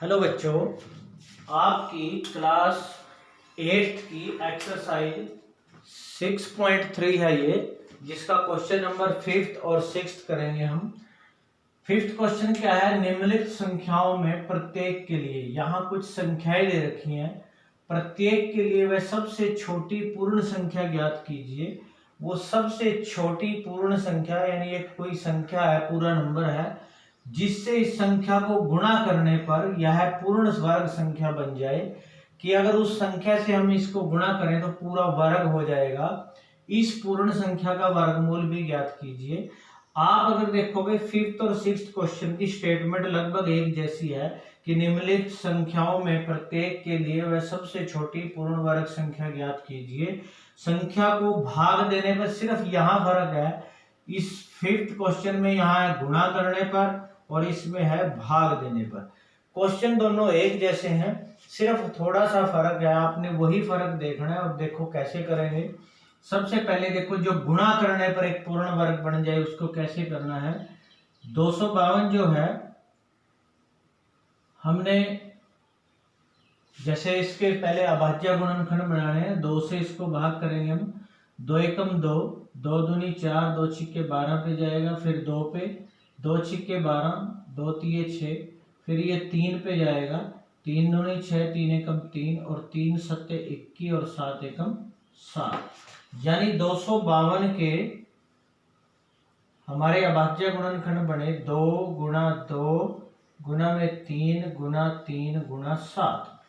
Hello बच्चों, आपकी class 8th की एक्सरसाइज 6.3 है ये, जिसका क्वेश्चन नंबर 5th और 6th करेंगे हम। 5th क्वेश्चन क्या है, निम्नलिखित संख्याओं में प्रत्येक के लिए, यहाँ कुछ संख्याएं दे रखी हैं, प्रत्येक के लिए वह सबसे छोटी पूर्ण संख्या ज्ञात कीजिए। वो सबसे छोटी पूर्ण संख्या यानी एक कोई संख्या है, पूरा नंबर है, जिससे इस संख्या को गुणा करने पर यह पूर्ण वर्ग संख्या बन जाए। कि अगर उस संख्या से हम इसको गुणा करें तो पूरा वर्ग हो जाएगा। इस पूर्ण संख्या का वर्गमूल भी ज्ञात कीजिए। आप अगर देखोगे 5th और 6th क्वेश्चन की स्टेटमेंट लगभग एक जैसी है कि निम्नलिखित संख्याओं में प्रत्येक के लिए वह सबसे छोटी पूर्ण वर्ग संख्या ज्ञात कीजिए। संख्या को भाग देने पर सिर्फ यहाँ फर्क है, इस 5th क्वेश्चन में यहाँ है गुणा करने पर और इसमें है भाग देने पर। क्वेश्चन दोनों एक जैसे हैं, सिर्फ थोड़ा सा फर्क है, आपने वही फर्क देखना है। अब देखो कैसे करेंगे। सबसे पहले देखो, जो गुणा करने पर एक पूर्ण वर्ग बन जाए उसको कैसे करना है। 252 जो है, हमने जैसे इसके पहले अभाज्य गुणनखंड बनाने हैं, 2 से इसको भाग करेंगे हम। 2 एकम 2, 2 दूनी 4, 2 छिक्के 12 पे जाएगा, फिर 2 पे, 2 छिक्के 12, 2 तिये 6, फिर ये 3 पे जाएगा, 3 दूनी 6, 3 एकम 3 और 3 सत्ते 21 और 7 एकम 7। यानी 252 के हमारे अभाज्य गुणनखंड बने 2 गुणा 2 गुणा में 3 गुणा 3 गुणा 7।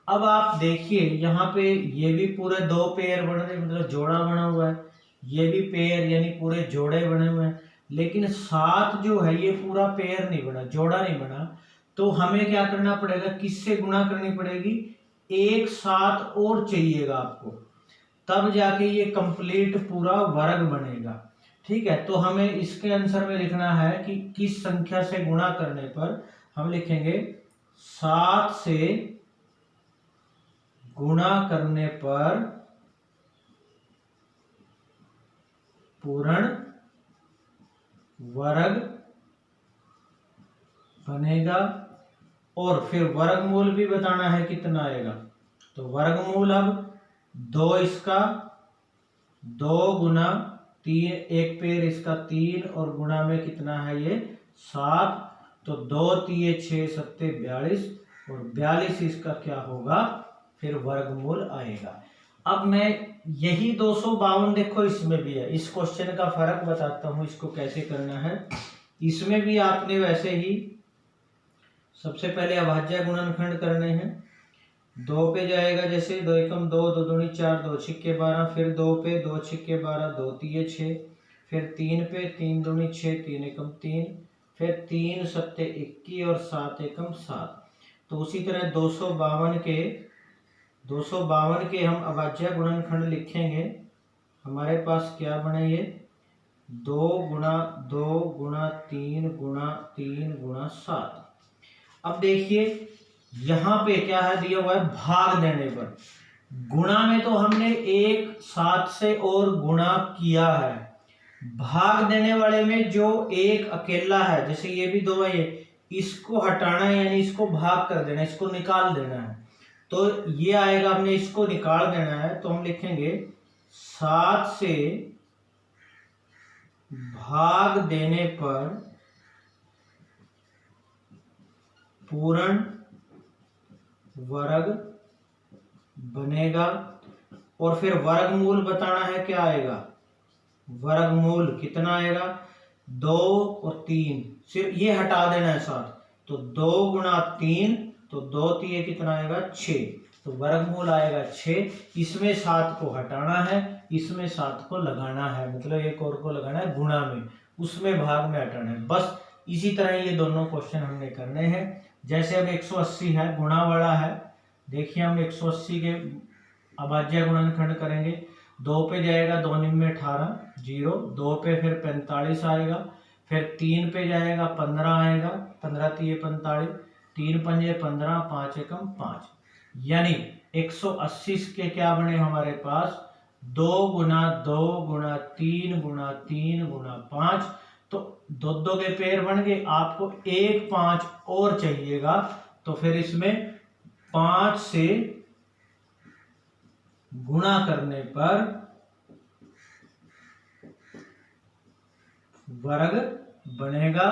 अब आप देखिए यहाँ पे ये भी पूरे 2 पेयर बन रहे, मतलब जोड़ा बना हुआ है, ये भी पेयर यानी पूरे जोड़े बने हुए हैं। लेकिन 7 जो है ये पूरा पेयर नहीं बना, जोड़ा नहीं बना। तो हमें क्या करना पड़ेगा, किससे गुणा करनी पड़ेगी, एक 7 और चाहिएगा आपको, तब जाके ये कंप्लीट पूरा वर्ग बनेगा। ठीक है, तो हमें इसके आंसर में लिखना है कि किस संख्या से गुणा करने पर हम लिखेंगे 7 से गुणा करने पर पूर्ण वर्ग बनेगा। और फिर वर्गमूल भी बताना है कितना आएगा। तो वर्गमूल अब 2 इसका, 2 गुना 3, एक पेड़ इसका 3 और गुणा में कितना है ये 7। तो 2 तिये 6 सत्ते 42 और 42 इसका क्या होगा, फिर वर्गमूल आएगा। अब मैं यही 252 देखो इसमें भी है, इस क्वेश्चन का फर्क बताता हूं इसको कैसे करना है। इसमें भी आपने वैसे ही सबसे पहले अभाज्य गुणनखंड करने हैं। 2 पे जाएगा, जैसे 2 एकम 2, 2 दूनी 4, 2 छिक्के 12, फिर 2 पे, 2 छिक्के 12, 2 तिये 6, फिर 3 पे, 3 दूनी 6, 3 एकम 3, फिर 3 सत्ते 21 और 7 एकम 7। तो उसी तरह 252 के हम अभाज्य गुणनखंड लिखेंगे। हमारे पास क्या बने ये 2 गुणा 2 गुणा 3 गुणा 3 गुणा 7। अब देखिए यहाँ पे क्या है दिया हुआ है, भाग देने पर। गुणा में तो हमने एक 7 से और गुणा किया है, भाग देने वाले में जो एक अकेला है, जैसे ये भी 2 है, इसको हटाना है यानी इसको भाग कर देना, इसको निकाल देना है। तो ये आएगा, हमने इसको निकाल देना है, तो हम लिखेंगे 7 से भाग देने पर पूर्ण वर्ग बनेगा। और फिर वर्गमूल बताना है, क्या आएगा, वर्गमूल कितना आएगा 2 और 3, सिर्फ ये हटा देना है 7। तो 2 गुणा 3, तो 2 तिये कितना आएगा 6, तो वर्गमूल आएगा 6। इसमें 7 को हटाना है, इसमें 7 को लगाना है, मतलब एक और को लगाना है गुणा में, उसमें भाग में हटाना है। बस इसी तरह ये दोनों क्वेश्चन हमने करने हैं। जैसे अब 180 है, गुणा वाला है, देखिए हम 180 के अभाज्य गुणनखंड करेंगे। 2 पे जाएगा, 2 निम्न 18 0, 2 पे फिर 45 आएगा, फिर 3 पे जाएगा 15 आएगा, 15 तिये 45, 3 पंजे 15, 5 एकम 5। यानी 180 के क्या बने हमारे पास 2 गुणा 2 गुणा 3 गुणा 3 गुणा 5। तो 2 के पेयर बन गए, आपको 1 5 और चाहिएगा, तो फिर इसमें 5 से गुणा करने पर वर्ग बनेगा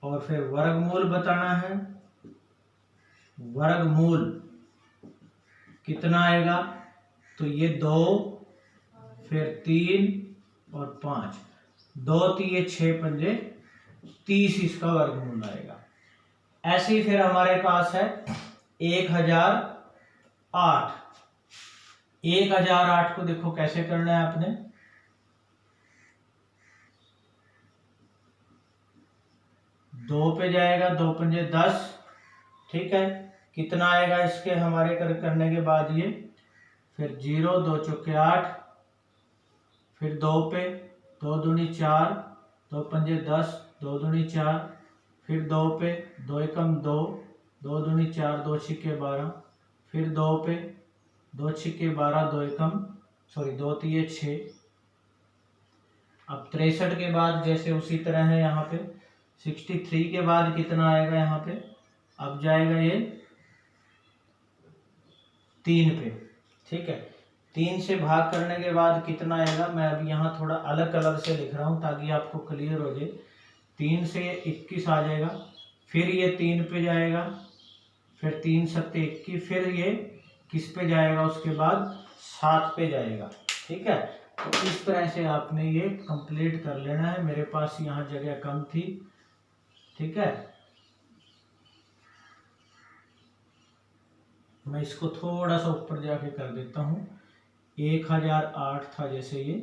और फिर वर्गमूल बताना है। वर्गमूल कितना आएगा, तो ये 2 फिर 3 और 5, 2 3 6 पंजे 30 इसका वर्गमूल आएगा। ऐसे ही फिर हमारे पास है 1008। 1008 को देखो कैसे करना है आपने। 2 पे जाएगा, 2 पंजे 10, ठीक है। कितना आएगा इसके हमारे करने के बाद ये, फिर 0, 2 चौके 8, फिर 2 पे, 2 दूनी 4, 2 पंजे 10, 2 दूनी 4, फिर 2 पे, 2 एकम 2, 2 दूनी 4, 2 छिक्के 12, फिर 2 पे, 2 छिक्के 12, 2 एकम 2 3 6। अब 63 के बाद जैसे उसी तरह है यहाँ पे। 63 के बाद कितना आएगा यहाँ पे, अब जाएगा ये 3 पे, ठीक है। 3 से भाग करने के बाद कितना आएगा, मैं अभी यहाँ थोड़ा अलग कलर से लिख रहा हूँ ताकि आपको क्लियर हो जाए। 3 से 21 आ जाएगा, फिर ये 3 पे जाएगा, फिर 3 7 21, फिर ये किस पे जाएगा, उसके बाद 7 पे जाएगा, ठीक है। तो इस तरह से आपने ये कंप्लीट कर लेना है। मेरे पास यहाँ जगह कम थी, ठीक है। मैं इसको थोड़ा सा ऊपर जाके कर देता हूँ। 1008 था जैसे ये,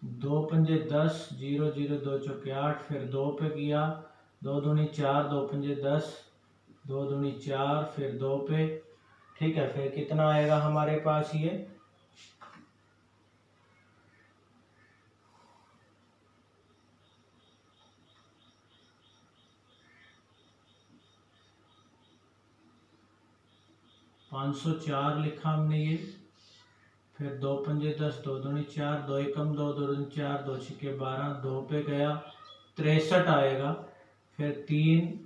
दो पंजे 10, 0 0 2 चौके 8, फिर 2 पे किया, 2 दूनी 4, 2 पंजे 10, 2 दूनी 4, फिर 2 पे, ठीक है। फिर कितना आएगा हमारे पास ये 504 लिखा हमने ये। फिर 2 पंजे 10, 2 दूनी 4, 2 एकम 2, 2 दूनी 4, 2 छिक्के 12, 2 पे गया 63 आएगा। फिर 3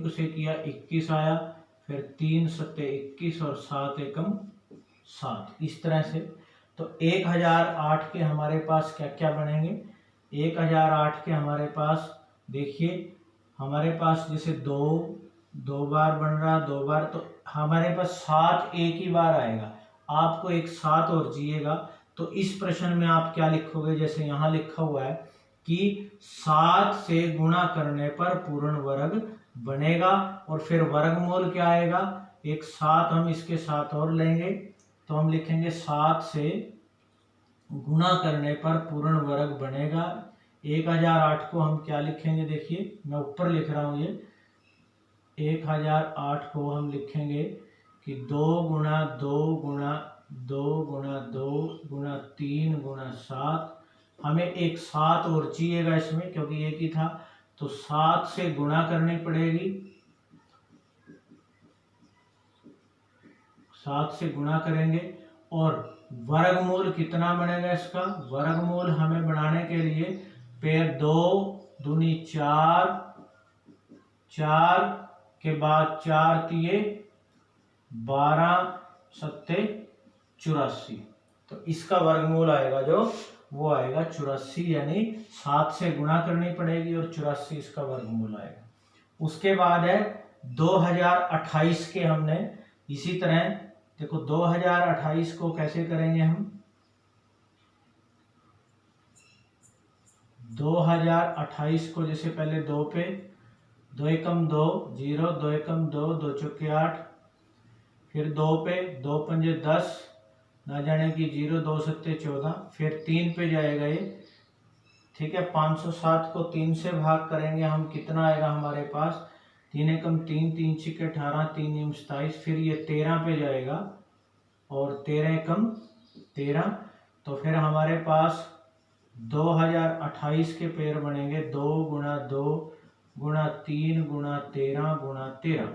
से किया 21 आया, फिर 3 7 21 और 7 एकम 7, इस तरह से। तो 1008 के हमारे पास क्या क्या बनेंगे। 1008 के हमारे पास देखिए, हमारे पास जैसे 2 बार बन रहा, 2 बार, तो हमारे पास 7 एक ही बार आएगा। आपको एक 7 और चाहिएगा, तो इस प्रश्न में आप क्या लिखोगे, जैसे यहाँ लिखा हुआ है कि 7 से गुणा करने पर पूर्ण वर्ग बनेगा, और फिर वर्गमूल क्या आएगा, एक 7 हम इसके साथ और लेंगे, तो हम लिखेंगे 7 से गुणा करने पर पूर्ण वर्ग बनेगा। 1008 को हम क्या लिखेंगे, देखिए मैं ऊपर लिख रहा हूँ ये 1008 को हम लिखेंगे कि 2 गुणा 2 गुणा 2 गुणा 2 गुणा 3 गुणा 7। हमें एक 7 और चाहिएगा इसमें, क्योंकि एक ही था, तो 7 से गुणा करनी पड़ेगी, 7 से गुणा करेंगे। और वर्गमूल कितना बनेगा इसका, वर्गमूल हमें बनाने के लिए पेड़ 2 दूनी 4, 4 के बाद 4 तिये 12, 7 84, तो इसका वर्गमूल आएगा जो वो आएगा 84, यानी 7 से गुणा करनी पड़ेगी और 84 इसका वर्गमूल आएगा। उसके बाद है 2028 के, हमने इसी तरह देखो 2028 को कैसे करेंगे हम। 2028 को जैसे पहले 2 पे, 2 एकम 2 0, 2 एकम 2, 2 चौके 8, फिर 2 पे, 2 पंजे 10, ना जाने की 0, 2 7 14, फिर 3 पे जाएगा ये, ठीक है। 507 को 3 से भाग करेंगे हम, कितना आएगा हमारे पास, 3 एकम 3, 3 छिक्के 18, 3 नीम 27, फिर ये 13 पे जाएगा और 13 एकम 13, तो फिर हमारे पास 2028 के पेड़ बनेंगे 2 गुणा 2 गुणा 3 गुणा 13 गुणा 13।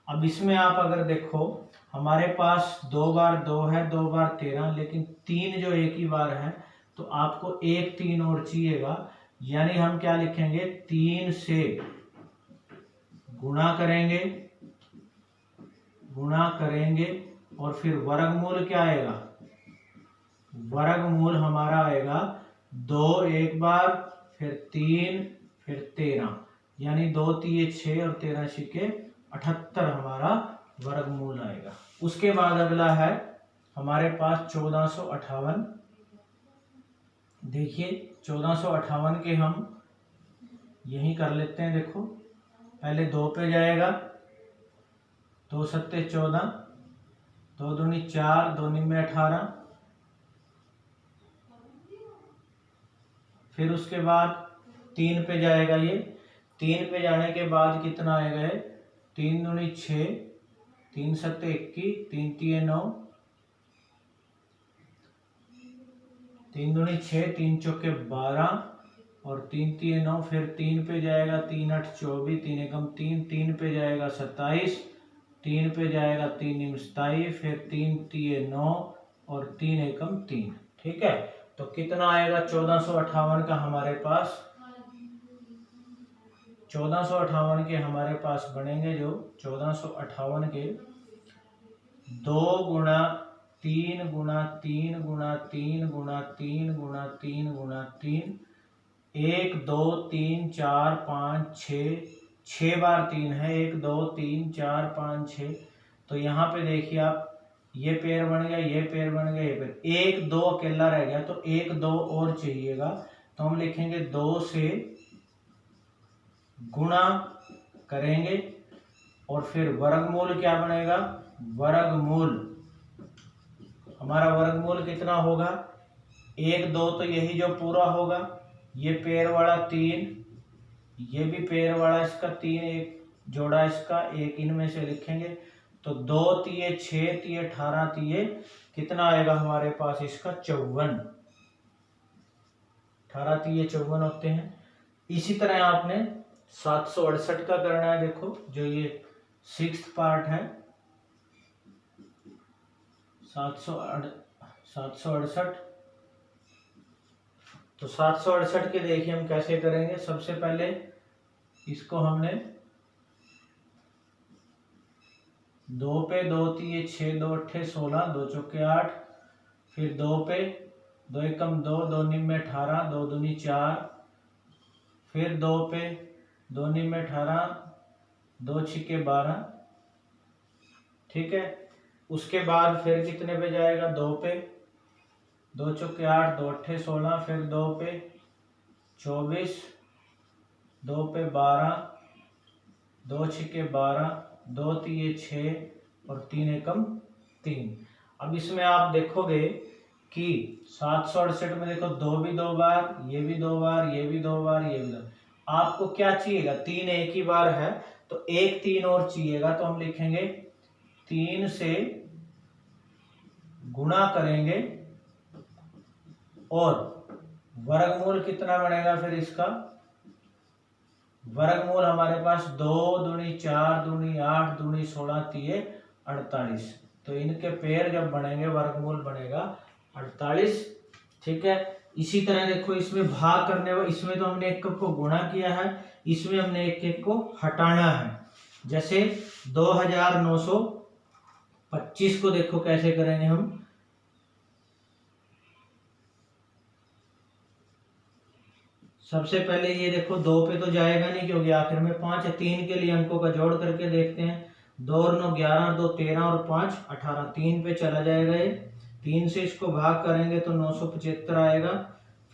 अब इसमें आप अगर देखो, हमारे पास 2 बार 2 है, 2 बार 13, लेकिन 3 जो एक ही बार है तो आपको एक 3 और चाहिएगा, यानी हम क्या लिखेंगे, 3 से गुणा करेंगे और फिर वर्गमूल क्या आएगा, वर्गमूल हमारा आएगा 2 एक बार, फिर 3, फिर 13, यानी 2 3 6 और 13 छिके 78 हमारा वर्गमूल आएगा। उसके बाद अगला है हमारे पास 1458। देखिए 1458 के हम यही कर लेते हैं। देखो पहले 2 पे जाएगा, 2 सत्ते 14, 2 दूनी 4, 2 निम्मे 18, फिर उसके बाद 3 पे जाएगा, ये 3 पे जाने के बाद कितना आएगा, ये 3 दूनी 6, 3 सत्ते 21, 3 तीन 9, 3 दूनी 6, 3 चौके 12 और 3 तीन 9, फिर 3 पे जाएगा, 3 8 24, 3 एकम 3, 3 पे जाएगा 27, 3 पे जाएगा 3 निम 27, फिर 3 तीन 9 और 3 एकम 3। ठीक है, तो कितना आएगा 1458 का हमारे पास, 1458 के हमारे पास बनेंगे जो 1458 के 2 गुणा 3 गुणा 3 गुणा 3 गुणा 3 गुणा 3 गुणा 3, 1 2 3 4 5 6 बार 3 है, 1 2 3 4 5 6। तो यहाँ पे देखिए आप, ये पेयर बन गया, ये पेयर बन गया, ये पेयर, 1 2 अकेला रह गया, तो 1 2 और चाहिएगा, तो हम लिखेंगे 2 से गुणा करेंगे और फिर वर्गमूल क्या बनेगा, वर्गमूल हमारा वर्गमूल कितना होगा, 1 2 तो यही जो पूरा होगा, ये पेयर वाला 3, ये भी पेयर वाला इसका 3, एक जोड़ा इसका, एक इनमें से लिखेंगे, तो 2 3 6 3 18 3 कितना आएगा हमारे पास इसका 54, 18 3 54 होते हैं। इसी तरह आपने 768 का करना है। देखो जो ये 6th पार्ट है, 768, तो 768 के देखिए हम कैसे करेंगे। सबसे पहले इसको हमने 2 पे 2 3 6 2 8 16, 2 चौके 8, फिर 2 पे 2 एकम 2, 2 निम्मे 18, 2 दूनी 4, फिर 2 पे 2 निम्मे 18, 2 छिके 12। ठीक है, उसके बाद फिर कितने पे जाएगा, 2 पे 2 चौके 8, 2 अट्ठे 16, फिर 2 पे 24, 2 पे 12, 2 छिके 12, 2 तीन 6 और 3 एकम 3। अब इसमें आप देखोगे कि 768 में देखो 2 भी 2 बार, ये भी 2 बार, ये भी 2 बार, ये भी 2 बार। आपको क्या चाहिएगा, 3 एक ही बार है तो एक 3 और चाहिएगा, तो हम लिखेंगे 3 से गुणा करेंगे और वर्गमूल कितना बनेगा, फिर इसका वर्गमूल हमारे पास 2 दूनी 4 दूनी 8 दूनी 16 3 48, तो इनके पेयर जब बनेंगे वर्गमूल बनेगा 48। ठीक है, इसी तरह देखो इसमें भाग करने वाले, इसमें तो हमने एक को गुणा किया है, इसमें हमने एक को हटाना है। जैसे 2925 को देखो कैसे करेंगे हम। सबसे पहले ये देखो 2 पे तो जाएगा नहीं क्योंकि आखिर में 5 है, 3 के लिए अंकों का जोड़ करके देखते हैं। 2 और 9 11, 2 13 और 5 18, 3 पे चला जाएगा ये। 3 से इसको भाग करेंगे तो 975 आएगा।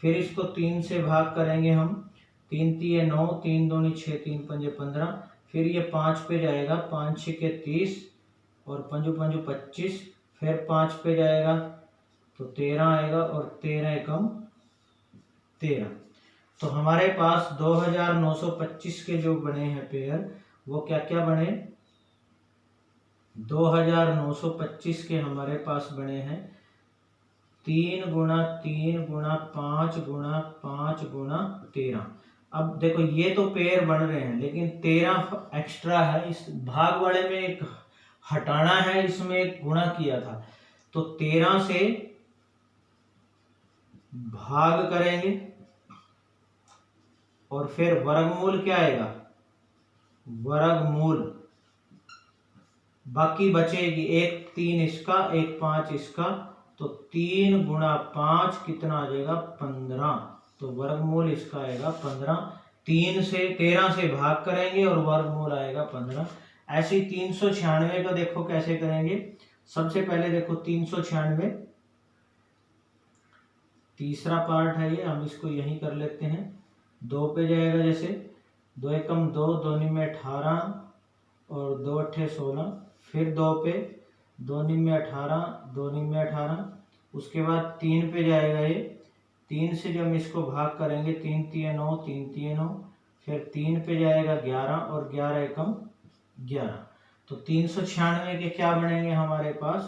फिर इसको 3 से भाग करेंगे हम, 3 3 9, 3 दूनी 6, 3 पंजे 15। फिर ये 5 पे जाएगा, 5 6 30 और 5 5 25। फिर 5 पे जाएगा तो 13 आएगा और 13 एकम 13। तो हमारे पास 2925 के जो बने हैं पेयर, वो क्या क्या बने, 2925 के हमारे पास बने हैं 3 गुणा 3 गुणा 5 गुणा 5 गुणा 13। अब देखो ये तो पेयर बन रहे हैं लेकिन 13 एक्स्ट्रा है, इस भाग वाले में एक हटाना है, इसमें एक गुणा किया था, तो 13 से भाग करेंगे और फिर वर्गमूल क्या आएगा, वर्गमूल, बाकी बचेगी एक 3 इसका, एक 5 इसका, तो 3 गुणा 5 कितना आ जाएगा, 15। तो वर्गमूल इसका आएगा 15। 13 से भाग करेंगे और वर्गमूल आएगा 15। ऐसे ही 396 का देखो कैसे करेंगे। सबसे पहले देखो 396 तीसरा पार्ट है ये, हम इसको यहीं कर लेते हैं। 2 पे जाएगा, जैसे 2 एकम 2, 2 में 18 और 2 अट्ठे 16, फिर 2 पे, 2 में 18, 2 में 18, उसके बाद 3 पे जाएगा ये, 3 से जब हम इसको भाग करेंगे 3 3 9, 3 3 9, फिर 3 पे जाएगा 11 और 11 एकम 11। तो 396 के क्या बनेंगे हमारे पास,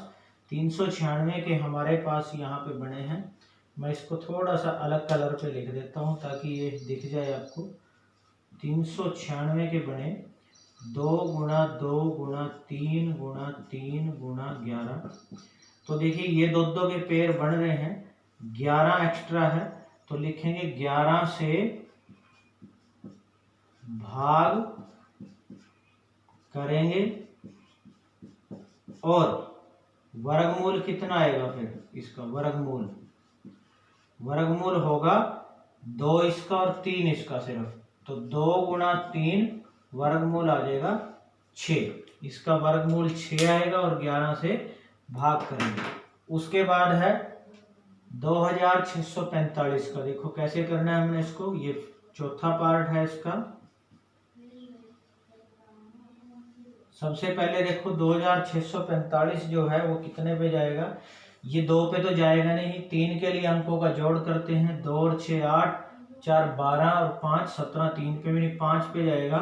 396 के हमारे पास यहाँ पे बने हैं, मैं इसको थोड़ा सा अलग कलर पे लिख देता हूँ ताकि ये दिख जाए आपको। 396 के बने 2 गुणा 2 गुणा 3 गुणा 3 गुणा 11। तो देखिए ये दो दो के पेयर बन रहे हैं, 11 एक्स्ट्रा है, तो लिखेंगे 11 से भाग करेंगे और वर्गमूल कितना आएगा, फिर इसका वर्गमूल होगा 2 इसका और 3 इसका सिर्फ, तो 2 गुणा 3 वर्गमूल आ जाएगा 6। इसका वर्गमूल 6 आएगा और 11 से भाग करेंगे। उसके बाद है 2645 का, देखो कैसे करना है हमने इसको, ये चौथा पार्ट है इसका। सबसे पहले देखो 2645 जो है वो कितने पे जाएगा, ये 2 पे तो जाएगा नहीं, 3 के लिए अंकों का जोड़ करते हैं, 2 और 6 8, 4 12 और 5 17, 3 पे भी नहीं, 5 पे जाएगा,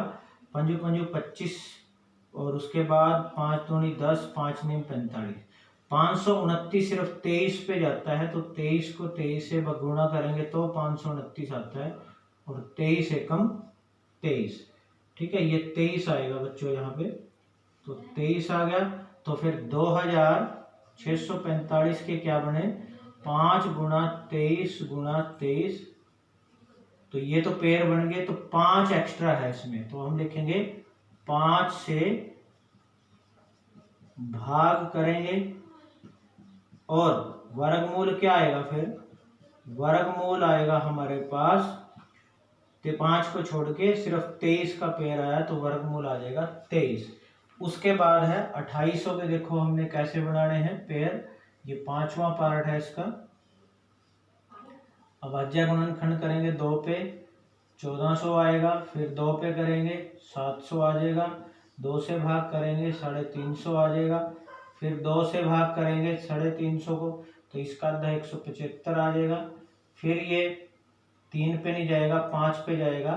5 5 25 और उसके बाद 5 दूनी 10, 5 9 45, 529 सिर्फ 23 पे जाता है, तो 23 को 23 से गुणा करेंगे तो 529 आता है और 23 एकम 23, ठीक है, ये 23 आएगा बच्चों यहाँ पे, तो 23 आ गया। तो फिर 2645 के क्या बने, 5 गुणा 23 गुणा 23, तो ये तो पेयर बन गए, तो 5 एक्स्ट्रा है इसमें, तो हम लिखेंगे 5 से भाग करेंगे और वर्गमूल क्या आएगा, फिर वर्गमूल आएगा हमारे पास, तो 5 को छोड़ के सिर्फ 23 का पेयर आया, तो वर्गमूल आ जाएगा 23। उसके बाद है 2800 के, देखो हमने कैसे बनाने हैं पेयर, ये 5वां पार्ट है इसका। अब अज्ञा गुणनखंड करेंगे, 2 पे 1400 आएगा, फिर 2 पे करेंगे 700 आ जाएगा, 2 से भाग करेंगे 350 आ जाएगा, फिर 2 से भाग करेंगे 350 को, तो इसका आधा 175 आ जाएगा, फिर ये 3 पे नहीं जाएगा 5 पे जाएगा,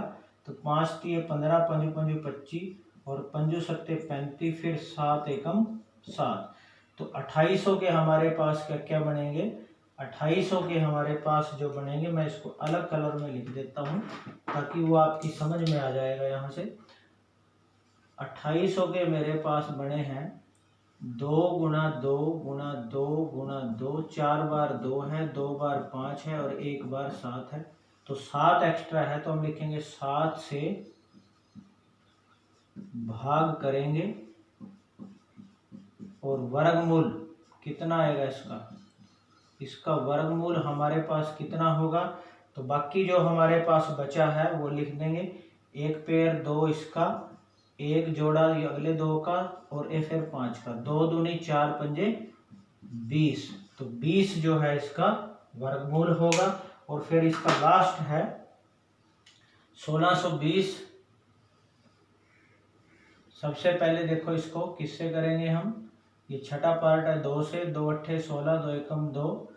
तो 5 3 15, 5 5 25 और 5 7 35, फिर 7 एकम 7, तो 2800 के हमारे पास क्या क्या बनेंगे, 2800 के हमारे पास जो बनेंगे, मैं इसको अलग कलर में लिख देता हूँ ताकि वो आपकी समझ में आ जाएगा। यहाँ से 2800 के मेरे पास बने हैं 2 गुणा 2 गुणा 2 गुणा 2, 4 बार 2 है, 2 बार 5 है और 1 बार 7 है, तो 7 एक्स्ट्रा है, तो हम लिखेंगे 7 से भाग करेंगे और वर्गमूल कितना आएगा इसका वर्गमूल हमारे पास कितना होगा, तो बाकी जो हमारे पास बचा है वो लिख देंगे, एक पेयर 2 इसका, एक जोड़ा अगले 2 का और एक फिर 5 का, 2 दूनी 4 पंजे 20, तो 20 जो है इसका वर्गमूल होगा। और फिर इसका लास्ट है 1620। सबसे पहले देखो इसको किससे करेंगे हम, ये छठा पार्ट है, 2 से, 2 अट्ठे 16, 2 एकम 2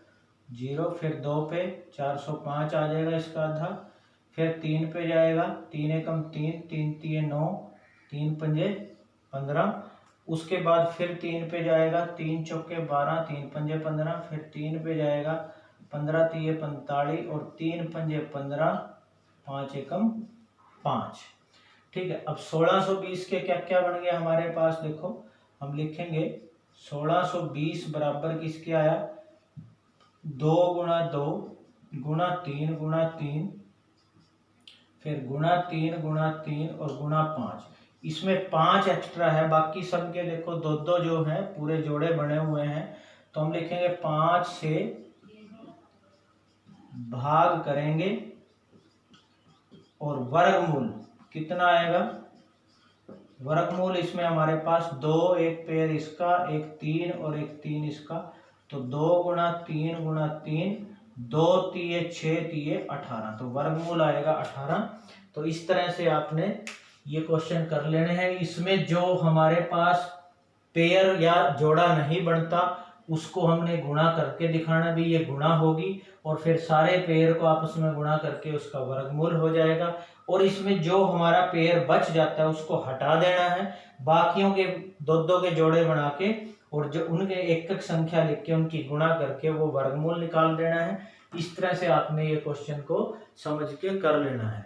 0, फिर 2 पे 405 आ जाएगा इसका आधा, फिर 3 पे जाएगा 3 एकम 3, 3 3 9, 3 पंजे 15, उसके बाद फिर 3 पे जाएगा 3 चौके 12, 3 पंजे 15, फिर 3 पे जाएगा 15 3 45 और 3 पंजे 15, 5 एकम 5, ठीक है। अब 1620 के क्या क्या बन गए हमारे पास, देखो हम लिखेंगे 1620 बराबर किसके आया, 2 गुणा 2 गुणा 3 गुणा 3 फिर गुणा 3 गुणा 3 और गुणा 5। इसमें 5 एक्स्ट्रा है, बाकी सब के देखो दो दो जो है पूरे जोड़े बने हुए हैं, तो हम लिखेंगे 5 से भाग करेंगे और वर्गमूल कितना आएगा, वर्गमूल इसमें हमारे पास 2, एक पेयर इसका, एक 3 और एक 3 इसका, तो 2 गुणा 3 गुणा 3, 2 तिये 6 तिये 18, तो वर्गमूल आएगा 18। तो इस तरह से आपने ये क्वेश्चन कर लेने हैं। इसमें जो हमारे पास पेयर या जोड़ा नहीं बनता उसको हमने गुणा करके दिखाना भी, ये गुणा होगी और फिर सारे पेयर को आपस में गुणा करके उसका वर्गमूल हो जाएगा। और इसमें जो हमारा पेयर बच जाता है उसको हटा देना है, बाकियों के दो दो के जोड़े बना के और जो उनके एक एक संख्या लिख के उनकी गुणा करके वो वर्गमूल निकाल देना है। इस तरह से आपने ये क्वेश्चन को समझ के कर लेना है।